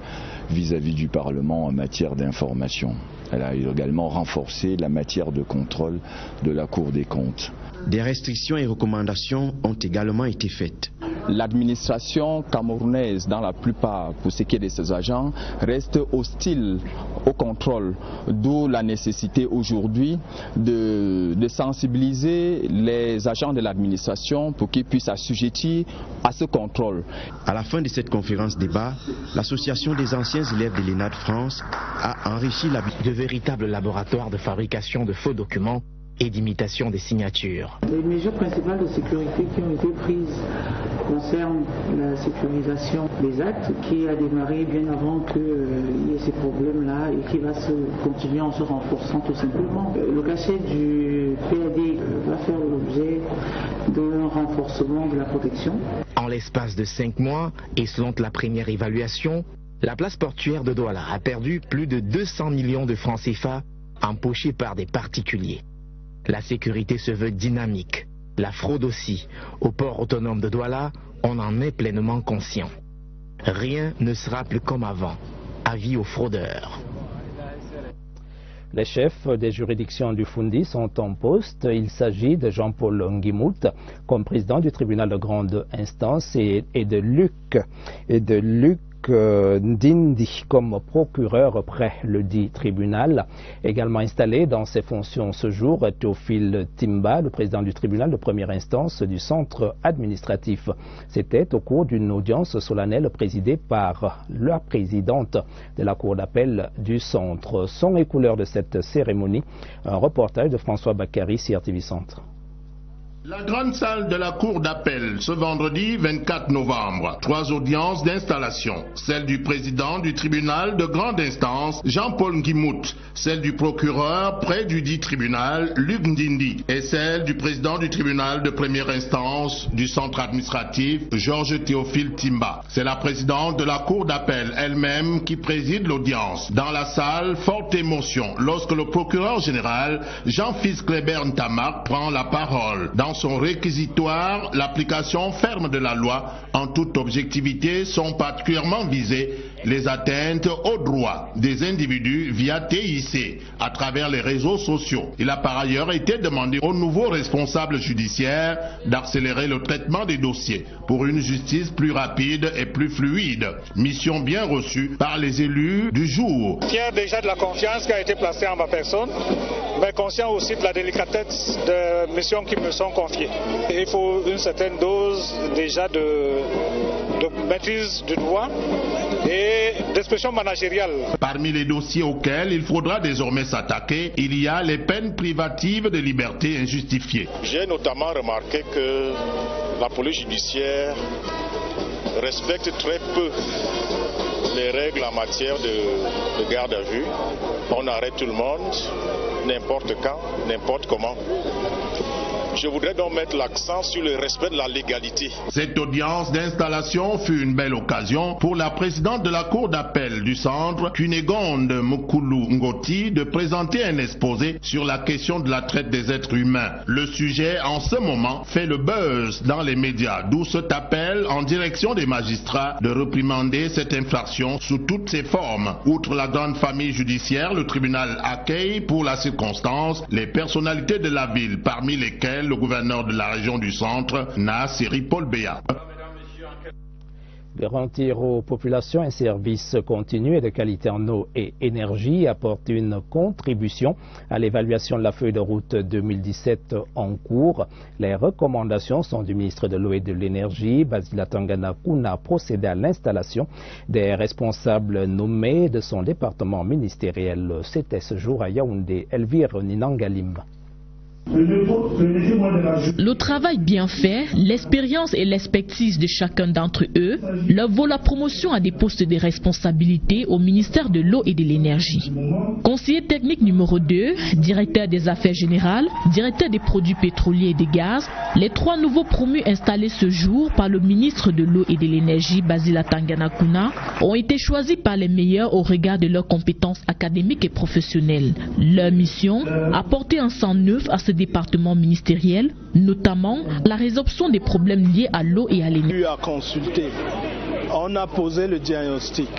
vis-à-vis du Parlement en matière d'information. Elle a également renforcé la matière de contrôle de la Cour des comptes. Des restrictions et recommandations ont également été faites. L'administration camerounaise, dans la plupart, pour ce qui est de ses agents, reste hostile au contrôle, d'où la nécessité aujourd'hui de sensibiliser les agents de l'administration pour qu'ils puissent assujettir à ce contrôle. À la fin de cette conférence débat, l'association des anciens élèves de l'ENA de France a enrichi la de véritables laboratoires de fabrication de faux documents et d'imitation des signatures. Les mesures principales de sécurité qui ont été prises concernent la sécurisation des actes qui a démarré bien avant qu'il y ait ces problèmes-là et qui va se continuer en se renforçant tout simplement. Le cachet du PAD va faire l'objet d'un renforcement de la protection. En l'espace de 5 mois et selon la première évaluation, la place portuaire de Douala a perdu plus de 200 millions de francs CFA empochés par des particuliers. La sécurité se veut dynamique La fraude aussi. Au port autonome de Douala, on en est pleinement conscient. Rien ne sera plus comme avant. Avis aux fraudeurs. Les chefs des juridictions du Fundi sont en poste. Il s'agit de Jean-Paul Ngimout comme président du tribunal de grande instance et de Luc Ndindi comme procureur près le dit tribunal. Également installé dans ses fonctions ce jour, Théophile Timba, le président du tribunal de première instance du centre administratif. C'était au cours d'une audience solennelle présidée par la présidente de la cour d'appel du centre. Son et couleur de cette cérémonie, un reportage de François Bakary, CRTV Centre. La grande salle de la cour d'appel, ce vendredi 24 novembre. 3 audiences d'installation. Celle du président du tribunal de grande instance, Jean-Paul Ngimout. Celle du procureur près du dit tribunal, Luc Ndindi. Et celle du président du tribunal de première instance du centre administratif, Georges Théophile Timba. C'est la présidente de la cour d'appel elle-même qui préside l'audience. Dans la salle, forte émotion lorsque le procureur général, Jean-Fils Kléber Ntamak, prend la parole. Dans son réquisitoire, l'application ferme de la loi en toute objectivité sont particulièrement visées les atteintes aux droits des individus via TIC à travers les réseaux sociaux. Il a par ailleurs été demandé aux nouveaux responsables judiciaires d'accélérer le traitement des dossiers pour une justice plus rapide et plus fluide. Mission bien reçue par les élus du jour. Fier déjà de la confiance qui a été placée en ma personne, mais conscient aussi de la délicatesse des missions qui me sont confiées. Il faut une certaine dose déjà de maîtrise du droit et d'expression managériale. Parmi les dossiers auxquels il faudra désormais s'attaquer, il y a les peines privatives de liberté injustifiées. J'ai notamment remarqué que la police judiciaire respecte très peu les règles en matière de garde à vue. On arrête tout le monde, n'importe quand, n'importe comment. Je voudrais donc mettre l'accent sur le respect de la légalité. Cette audience d'installation fut une belle occasion pour la présidente de la cour d'appel du centre, Cunégonde Mukulu Ngoti, de présenter un exposé sur la question de la traite des êtres humains. Le sujet, en ce moment, fait le buzz dans les médias, d'où cet appel en direction des magistrats de réprimander cette infraction sous toutes ses formes. Outre la grande famille judiciaire, le tribunal accueille pour la circonstance les personnalités de la ville, parmi lesquelles le gouverneur de la région du centre, Nassiri Paul Béa. Garantir aux populations un service continu et de qualité en eau et énergie apporte une contribution à l'évaluation de la feuille de route 2017 en cours. Les recommandations sont du ministre de l'eau et de l'énergie, Basila Tangana Kuna, procédé à l'installation des responsables nommés de son département ministériel. C'était ce jour à Yaoundé. Elvire Ninangalim. Le travail bien fait, l'expérience et l'expertise de chacun d'entre eux leur vaut la promotion à des postes de responsabilité au ministère de l'eau et de l'énergie. Conseiller technique numéro 2, directeur des affaires générales, directeur des produits pétroliers et des gaz, les 3 nouveaux promus installés ce jour par le ministre de l'eau et de l'énergie, Basila Tangana Kuna, ont été choisis par les meilleurs au regard de leurs compétences académiques et professionnelles. Leur mission, apporter un sang neuf à ce département ministériel, notamment la résolution des problèmes liés à l'eau et à l'énergie. On a posé le diagnostic.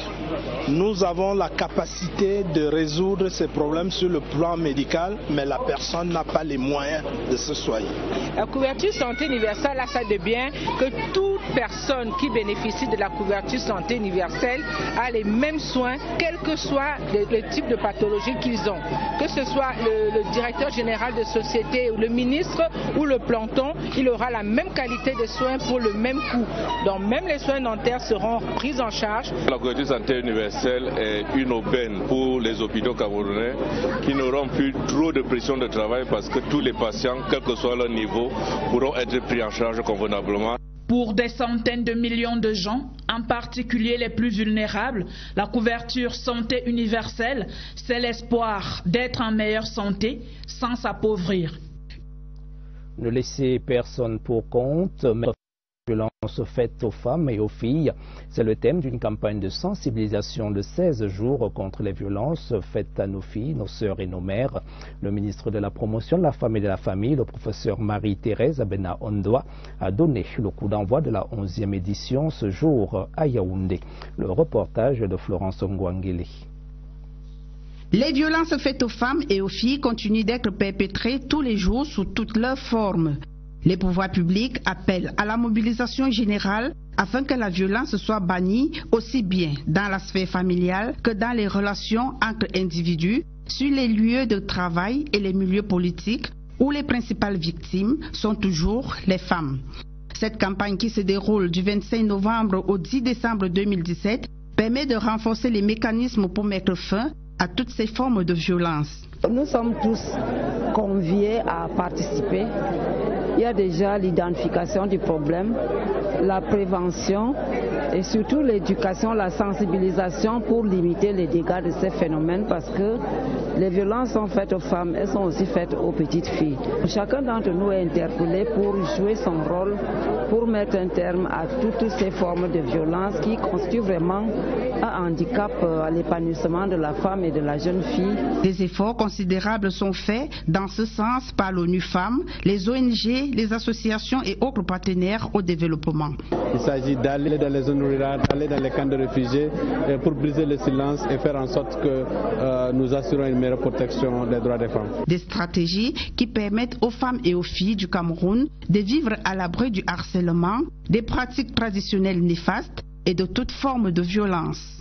Nous avons la capacité de résoudre ces problèmes sur le plan médical, mais la personne n'a pas les moyens de se soigner. La couverture santé universelle a ça de bien que toute personne qui bénéficie de la couverture santé universelle a les mêmes soins, quel que soit le type de pathologie qu'ils ont. Que ce soit le directeur général de société, le ministre ou le planton, il aura la même qualité de soins pour le même coût. Donc même les soins dentaires seront pris en charge. La couverture santé universelle est une aubaine pour les hôpitaux camerounais qui n'auront plus trop de pression de travail parce que tous les patients, quel que soit leur niveau, pourront être pris en charge convenablement. Pour des centaines de millions de gens, en particulier les plus vulnérables, la couverture santé universelle, c'est l'espoir d'être en meilleure santé sans s'appauvrir. Ne laissez personne pour compte. violences faites aux femmes et aux filles. C'est le thème d'une campagne de sensibilisation de 16 jours contre les violences faites à nos filles, nos sœurs et nos mères. Le ministre de la Promotion de la Femme et de la Famille, le professeur Marie-Thérèse Abena Ondoa, a donné le coup d'envoi de la 11e édition ce jour à Yaoundé. Le reportage de Florence Ngwangele. Les violences faites aux femmes et aux filles continuent d'être perpétrées tous les jours sous toutes leurs formes. Les pouvoirs publics appellent à la mobilisation générale afin que la violence soit bannie aussi bien dans la sphère familiale que dans les relations entre individus, sur les lieux de travail et les milieux politiques où les principales victimes sont toujours les femmes. Cette campagne qui se déroule du 25 novembre au 10 décembre 2017 permet de renforcer les mécanismes pour mettre fin à toutes ces formes de violence. Nous sommes tous conviés à participer. Il y a déjà l'identification du problème, la prévention et surtout l'éducation, la sensibilisation pour limiter les dégâts de ces phénomènes parce que les violences sont faites aux femmes, elles sont aussi faites aux petites filles. Chacun d'entre nous est interpellé pour jouer son rôle, pour mettre un terme à toutes ces formes de violence qui constituent vraiment un handicap à l'épanouissement de la femme et de la jeune fille. Des efforts considérables sont faits dans ce sens par l'ONU Femmes, les ONG, les associations et autres partenaires au développement. Il s'agit d'aller dans les zones rurales, d'aller dans les camps de réfugiés pour briser le silence et faire en sorte que nous assurons une meilleure protection des droits des femmes. Des stratégies qui permettent aux femmes et aux filles du Cameroun de vivre à l'abri du harcèlement, des pratiques traditionnelles néfastes et de toute forme de violence.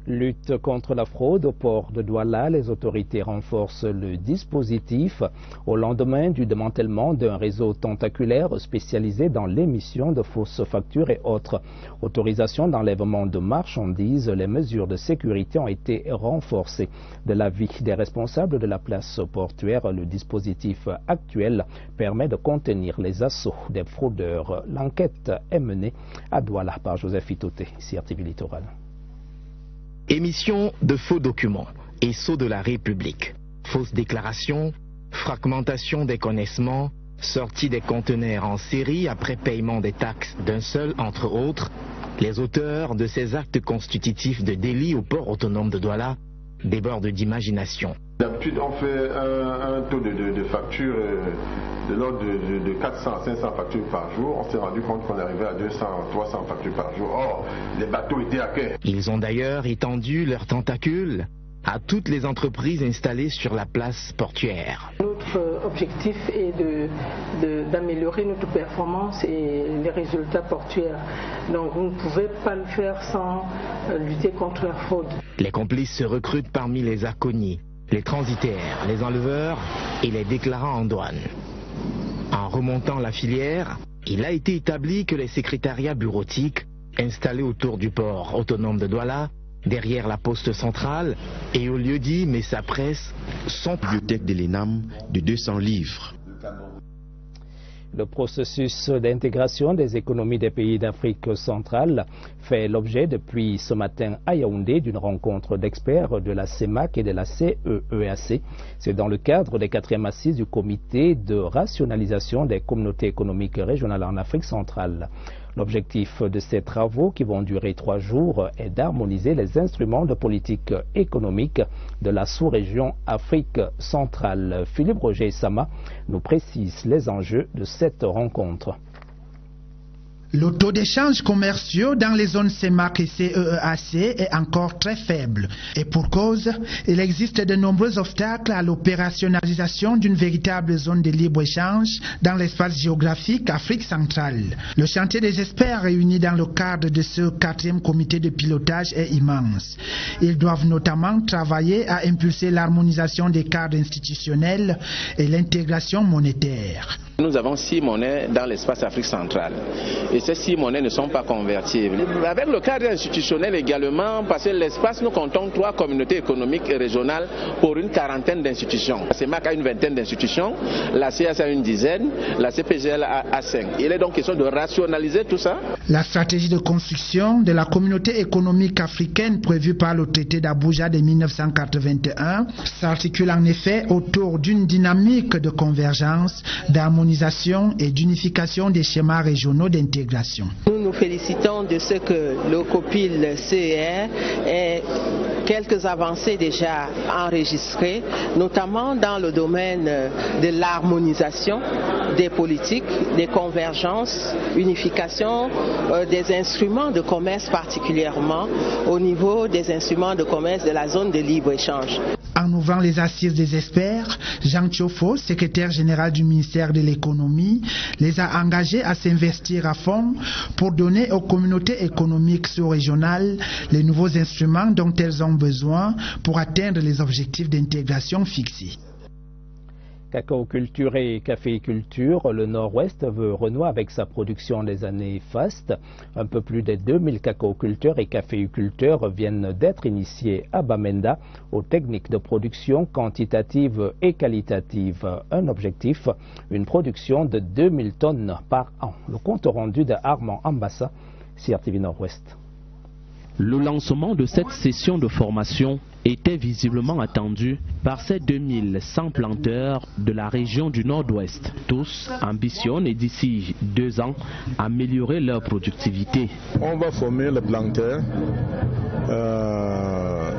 Lutte contre la fraude au port de Douala, les autorités renforcent le dispositif au lendemain du démantèlement d'un réseau tentaculaire spécialisé dans l'émission de fausses factures et autres autorisations d'enlèvement de marchandises. Les mesures de sécurité ont été renforcées. De l'avis des responsables de la place portuaire, le dispositif actuel permet de contenir les assauts des fraudeurs. L'enquête est menée à Douala par Joseph Itoté, CRTV Littoral. Émission de faux documents et sceaux de la République, fausses déclarations, fragmentation des connaissements, sortie des conteneurs en série après paiement des taxes d'un seul, entre autres, les auteurs de ces actes constitutifs de délit au port autonome de Douala débordent d'imagination. D'habitude, on fait un taux de facture de l'ordre de 400 à 500 factures par jour. On s'est rendu compte qu'on arrivait à 200, 300 factures par jour. Or, les bateaux étaient à quai. Ils ont d'ailleurs étendu leurs tentacules à toutes les entreprises installées sur la place portuaire. Notre objectif est d'améliorer notre performance et les résultats portuaires. Donc vous ne pouvez pas le faire sans lutter contre la fraude. Les complices se recrutent parmi les inconnus, les transitaires, les enleveurs et les déclarants en douane. En remontant la filière, il a été établi que les secrétariats bureautiques installés autour du port autonome de Douala, derrière la poste centrale et au lieu-dit Messa Presse sont bibliothèque de l'ENAM de 200 livres. Le processus d'intégration des économies des pays d'Afrique centrale fait l'objet depuis ce matin à Yaoundé d'une rencontre d'experts de la CEMAC et de la CEEAC. C'est dans le cadre des 4e assises du comité de rationalisation des communautés économiques régionales en Afrique centrale. L'objectif de ces travaux, qui vont durer 3 jours, est d'harmoniser les instruments de politique économique de la sous-région Afrique centrale. Philippe Roger Sama nous précise les enjeux de cette rencontre. Le taux d'échanges commerciaux dans les zones CEMAC et CEEAC est encore très faible. Et pour cause, il existe de nombreux obstacles à l'opérationnalisation d'une véritable zone de libre-échange dans l'espace géographique Afrique centrale. Le chantier des experts réunis dans le cadre de ce 4e comité de pilotage est immense. Ils doivent notamment travailler à impulser l'harmonisation des cadres institutionnels et l'intégration monétaire. Nous avons 6 monnaies dans l'espace Afrique centrale et ces 6 monnaies ne sont pas convertibles. Avec le cadre institutionnel également, parce que l'espace, nous comptons 3 communautés économiques et régionales pour une 40aine d'institutions. La CEMAC a une 20aine d'institutions, la CEEAC a une 10aine, la CPGL a 5. Il est donc question de rationaliser tout ça. La stratégie de construction de la communauté économique africaine prévue par le traité d'Abuja de 1981 s'articule en effet autour d'une dynamique de convergence, d'harmonisation d'harmonisation et d'unification des schémas régionaux d'intégration. Nous nous félicitons de ce que le COPIL CER ait quelques avancées déjà enregistrées, notamment dans le domaine de l'harmonisation des politiques, des convergences, unification des instruments de commerce, particulièrement au niveau des instruments de commerce de la zone de libre-échange. En ouvrant les assises des experts, Jean Tchofo, secrétaire général du ministère de l'économie, les a engagés à s'investir à fond pour donner aux communautés économiques sous-régionales les nouveaux instruments dont elles ont besoin pour atteindre les objectifs d'intégration fixés. Cacaoculture et caféiculture, le Nord-Ouest veut renouer avec sa production des années fastes. Un peu plus de 2000 cacaoculteurs et caféiculteurs viennent d'être initiés à Bamenda aux techniques de production quantitative et qualitative. Un objectif, une production de 2000 tonnes par an. Le compte rendu de Armand Ambassa, CRTV Nord-Ouest. Le lancement de cette session de formation était visiblement attendu par ces 2100 planteurs de la région du Nord-Ouest. Tous ambitionnent et d'ici 2 ans améliorer leur productivité. On va former les planteurs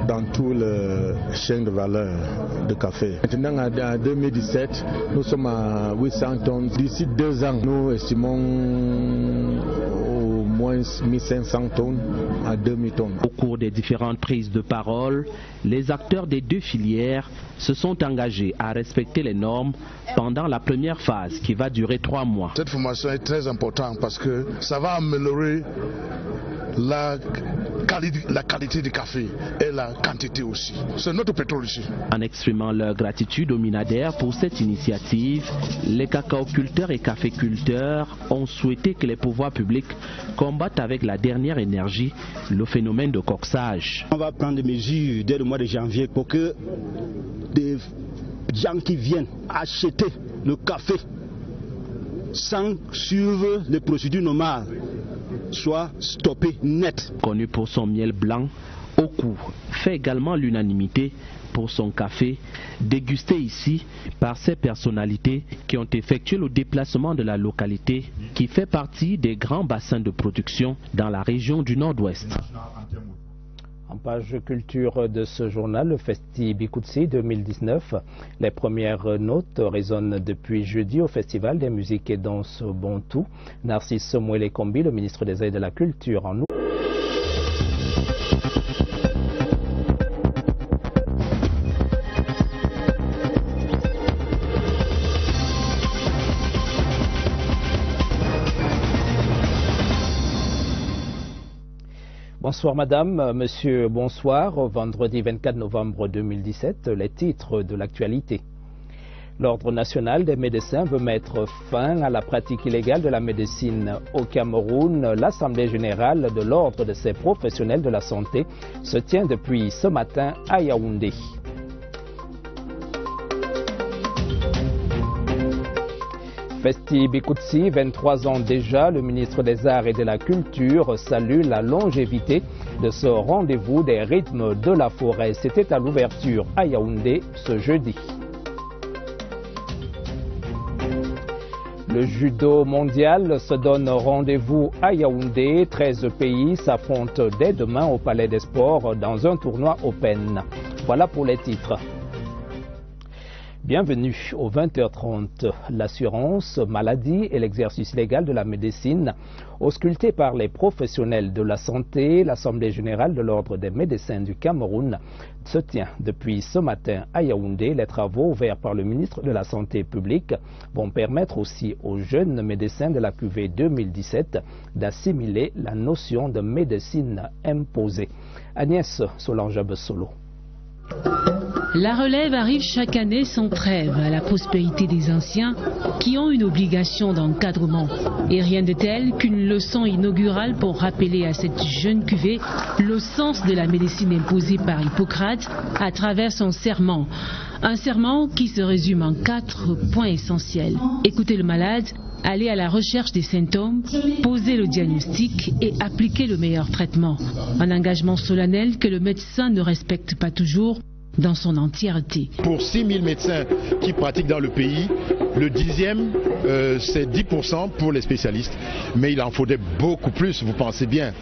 dans tout le chaîne de valeur de café. Maintenant, en 2017, nous sommes à 800 tonnes. D'ici 2 ans, nous estimons au moins 1500 tonnes à 2000 tonnes. Au cours des différentes prises de parole, les acteurs des 2 filières se sont engagés à respecter les normes pendant la première phase qui va durer 3 mois. Cette formation est très importante parce que ça va améliorer la qualité du café et la quantité aussi. C'est notre pétrole ici. En exprimant leur gratitude au Minader pour cette initiative, les cacaoculteurs et caféculteurs ont souhaité que les pouvoirs publics combattent avec la dernière énergie le phénomène de coxage. On va prendre des mesures dès le mois de janvier pour que des gens qui viennent acheter le café sans suivre les procédures normales soit stoppé net. Connu pour son miel blanc, Oku fait également l'unanimité pour son café, dégusté ici par ces personnalités qui ont effectué le déplacement de la localité qui fait partie des grands bassins de production dans la région du Nord-Ouest. En page culture de ce journal, le Festi Bikutsi 2019. Les premières notes résonnent depuis jeudi au Festival des musiques et danses Bantu. Narcisse Mouele Kombi, le ministre des Arts et de la Culture, en Bonsoir madame, monsieur, bonsoir. Vendredi 24 novembre 2017, les titres de l'actualité. L'Ordre national des médecins veut mettre fin à la pratique illégale de la médecine au Cameroun. L'Assemblée générale de l'Ordre de ces professionnels de la santé se tient depuis ce matin à Yaoundé. Festi Bikutsi, 23 ans déjà, le ministre des Arts et de la Culture salue la longévité de ce rendez-vous des rythmes de la forêt. C'était à l'ouverture à Yaoundé ce jeudi. Le judo mondial se donne rendez-vous à Yaoundé. 13 pays s'affrontent dès demain au Palais des Sports dans un tournoi Open. Voilà pour les titres. Bienvenue au 20h30. L'assurance maladie et l'exercice légal de la médecine, ausculté par les professionnels de la santé, l'Assemblée générale de l'Ordre des médecins du Cameroun se tient depuis ce matin à Yaoundé. Les travaux ouverts par le ministre de la Santé publique vont permettre aussi aux jeunes médecins de la cuvée 2017 d'assimiler la notion de médecine imposée. Agnès Solange-Bessolo. La relève arrive chaque année sans trêve à la prospérité des anciens qui ont une obligation d'encadrement. Et rien de tel qu'une leçon inaugurale pour rappeler à cette jeune cuvée le sens de la médecine imposée par Hippocrate à travers son serment. Un serment qui se résume en 4 points essentiels. Écouter le malade, aller à la recherche des symptômes, poser le diagnostic et appliquer le meilleur traitement. Un engagement solennel que le médecin ne respecte pas toujours dans son entièreté. Pour 6 000 médecins qui pratiquent dans le pays, le 10e, c'est 10% pour les spécialistes. Mais il en faudrait beaucoup plus, vous pensez bien,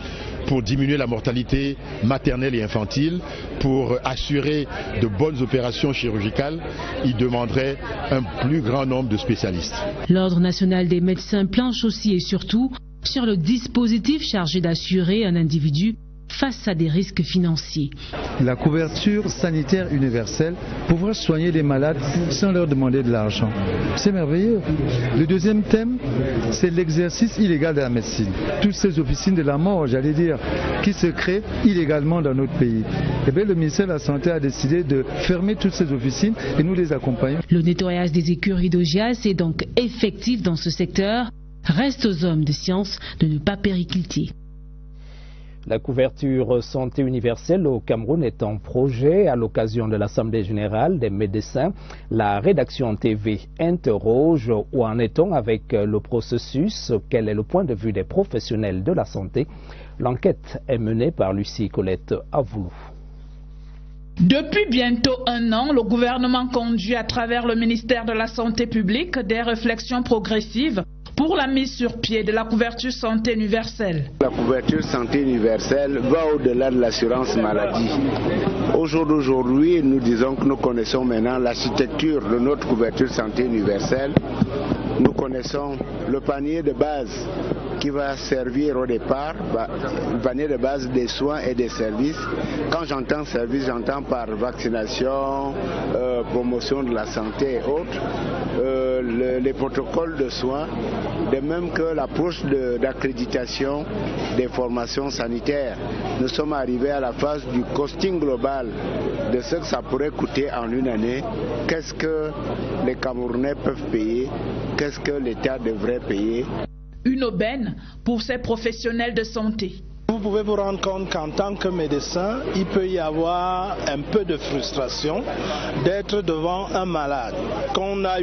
pour diminuer la mortalité maternelle et infantile, pour assurer de bonnes opérations chirurgicales. Il demanderait un plus grand nombre de spécialistes. L'Ordre national des médecins planche aussi et surtout sur le dispositif chargé d'assurer un individu face à des risques financiers. La couverture sanitaire universelle pourra soigner les malades sans leur demander de l'argent. C'est merveilleux. Le deuxième thème, c'est l'exercice illégal de la médecine. Toutes ces officines de la mort, j'allais dire, qui se créent illégalement dans notre pays. Eh bien, le ministère de la Santé a décidé de fermer toutes ces officines et nous les accompagnons. Le nettoyage des écuries d'Augias est donc effectif dans ce secteur. Reste aux hommes de science de ne pas péricliter. La couverture santé universelle au Cameroun est en projet à l'occasion de l'Assemblée générale des médecins. La rédaction TV interroge où en est-on avec le processus, quel est le point de vue des professionnels de la santé. L'enquête est menée par Lucie Colette Avoulou. Depuis bientôt 1 an, le gouvernement conduit à travers le ministère de la Santé publique des réflexions progressives pour la mise sur pied de la couverture santé universelle. La couverture santé universelle va au-delà de l'assurance maladie. Au jour d'aujourd'hui, nous disons que nous connaissons maintenant l'architecture de notre couverture santé universelle. Nous connaissons le panier de base qui va servir au départ, le panier de base des soins et des services. Quand j'entends service, j'entends par vaccination, promotion de la santé et autres, les protocoles de soins, de même que l'approche d'accréditation des formations sanitaires. Nous sommes arrivés à la phase du costing global de ce que ça pourrait coûter en une année. Qu'est-ce que les Camerounais peuvent payer? Qu'est-ce que l'État devrait payer? Une aubaine pour ces professionnels de santé. Vous pouvez vous rendre compte qu'en tant que médecin, il peut y avoir un peu de frustration d'être devant un malade qu'on a